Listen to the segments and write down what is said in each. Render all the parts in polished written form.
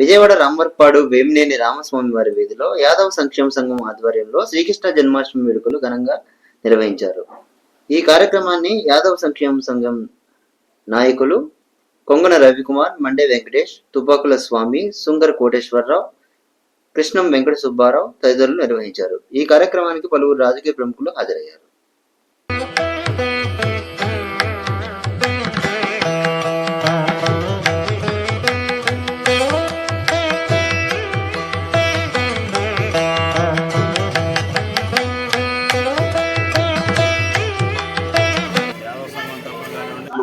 విజయవాడ రామవరపాడు వేమినేని రామస్వామి వారి వీధిలో యాదవ సంక్షేమ సంఘం ఆధ్వర్యంలో శ్రీకృష్ణ జన్మాష్టమి వేడుకలు ఘనంగా నిర్వహించారు. ఈ కార్యక్రమాన్ని యాదవ సంక్షేమ సంఘం నాయకులు కొంగన రవికుమార్, మండే వెంకటేష్, తుపాకుల స్వామి, సుంగర కోటేశ్వరరావు, కృష్ణం వెంకట సుబ్బారావు తదితరులు నిర్వహించారు. ఈ కార్యక్రమానికి పలువురు రాజకీయ ప్రముఖులు హాజరయ్యారు.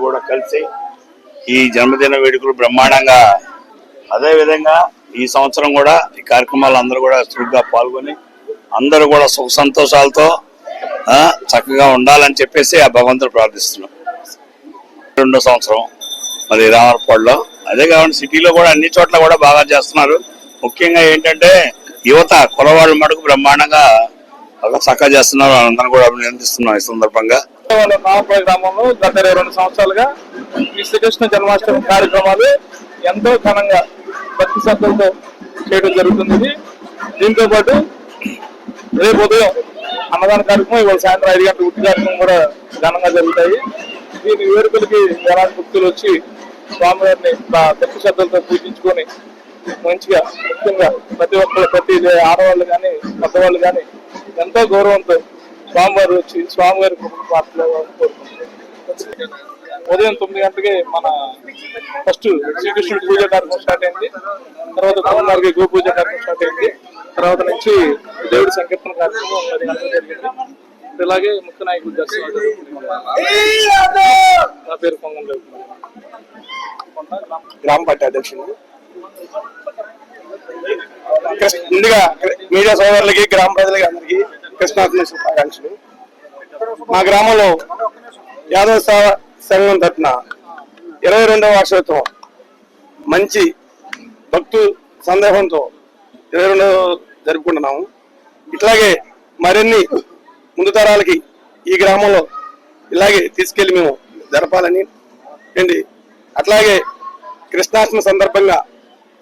కూడా కలిసి ఈ జన్మదిన వేడుకలు బ్రహ్మాండంగా, అదే విధంగా ఈ సంవత్సరం కూడా ఈ కార్యక్రమాలు అందరూ కూడా చురుగ్గా పాల్గొని అందరూ కూడా సుఖ సంతోషాలతో చక్కగా ఉండాలని చెప్పేసి ఆ భగవంతుడు ప్రార్థిస్తున్నాం. 2వ సంవత్సరం మరి రామవరపాడులో, అదే కాకుండా సిటీలో కూడా అన్ని చోట్ల కూడా బాగా చేస్తున్నారు. ముఖ్యంగా ఏంటంటే యువత కులవాళ్ళ మటుకు బ్రహ్మాండంగా చక్కగా చేస్తున్నారు. అందరూ కూడా అభినందిస్తున్నాం ఈ సందర్భంగా. రామవరపాడు గ్రామంలో గత 22 సంవత్సరాలుగా ఈ శ్రీకృష్ణ జన్మాష్టమి కార్యక్రమాలు ఎంతో ఘనంగా భక్తి శ్రద్ధలతో చేయడం జరుగుతుంది. దీంతో పాటు రేపు ఉదయం అన్నదాన కార్యక్రమం, ఇవాళ సాయంత్రం 5 గంటల ఉట్టి కార్యక్రమం కూడా ఘనంగా జరుగుతాయి. దీని వేడుకలకి వేలాది భక్తులు వచ్చి స్వామివారిని భక్తి శ్రద్ధలతో పూజించుకొని మంచిగా, ముఖ్యంగా ప్రతి ఆడవాళ్ళు కానీ పెద్దవాళ్ళు కానీ ఎంతో గౌరవంతో స్వామివారు వచ్చి స్వామివారి కోరుకుంటున్నారు. ఉదయం 9 గంటలకి మన ఫస్ట్ శ్రీకృష్ణుడి పూజ కార్యక్రమం స్టార్ట్ అయింది. తర్వాత 9:30కి గో పూజ కార్యక్రమం స్టార్ట్ అయింది. తర్వాత నుంచి దేవుడి సంకీర్తన కార్యక్రమం 10 గంటలకు జరిగింది. ఇలాగే ముఖ్య నాయకులు దర్శనం. నా పేరు కొంగన్ రవికుమార్, గ్రామ పార్టీ అధ్యక్షుడు. ముందుగా మీడియా సోదరులకి, గ్రామ ప్రజలకి అందరికీ కృష్ణాష్టమి శుభాకాంక్షలు. మా గ్రామంలో యాదవ సంఘం తరఫున 22వ వార్షికోత్సవం మంచి భక్తు సందేహంతో 22 జరుపుకుంటున్నాము. ఇట్లాగే మరిన్ని ముందు తరాలకి ఈ గ్రామంలో ఇలాగే తీసుకెళ్లి మేము జరపాలని అండి. అట్లాగే కృష్ణాష్టమి సందర్భంగా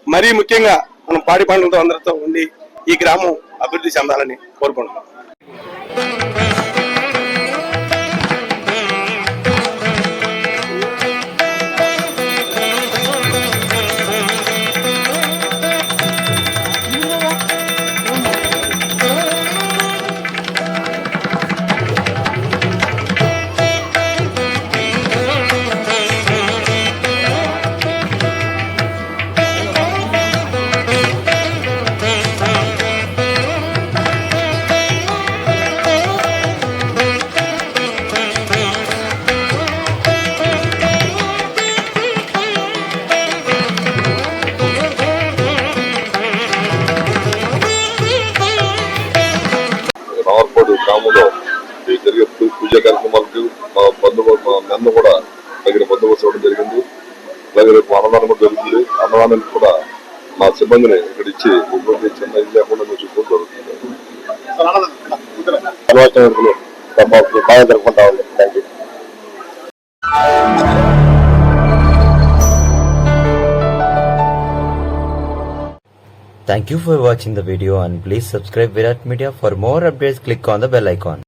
మరీ ముఖ్యంగా మనం పాడి పంటలతో అందరితో ఉండి ఈ గ్రామం అభివృద్ధి చెందాలని కోరుకుంటున్నాం. రామవరపాడు గ్రామంలో జరిగే పూజా కార్యక్రమాలకు మా నన్ను కూడా దగ్గర బందోబస్తు ఇవ్వడం జరిగింది. అలాగే రేపు అన్నదానం కూడా జరుగుతుంది. అన్నదానానికి కూడా మా సిబ్బందిని ఇక్కడ ఇచ్చి ఇబ్బంది చిన్న ఇది లేకుండా మేము చూసుకుంటూ జరుగుతుంది. బాగా జరుపుకుంటా ఉంది. Thank you. Thank you for watching the video and please subscribe Virat Media. For more updates, click on the bell icon.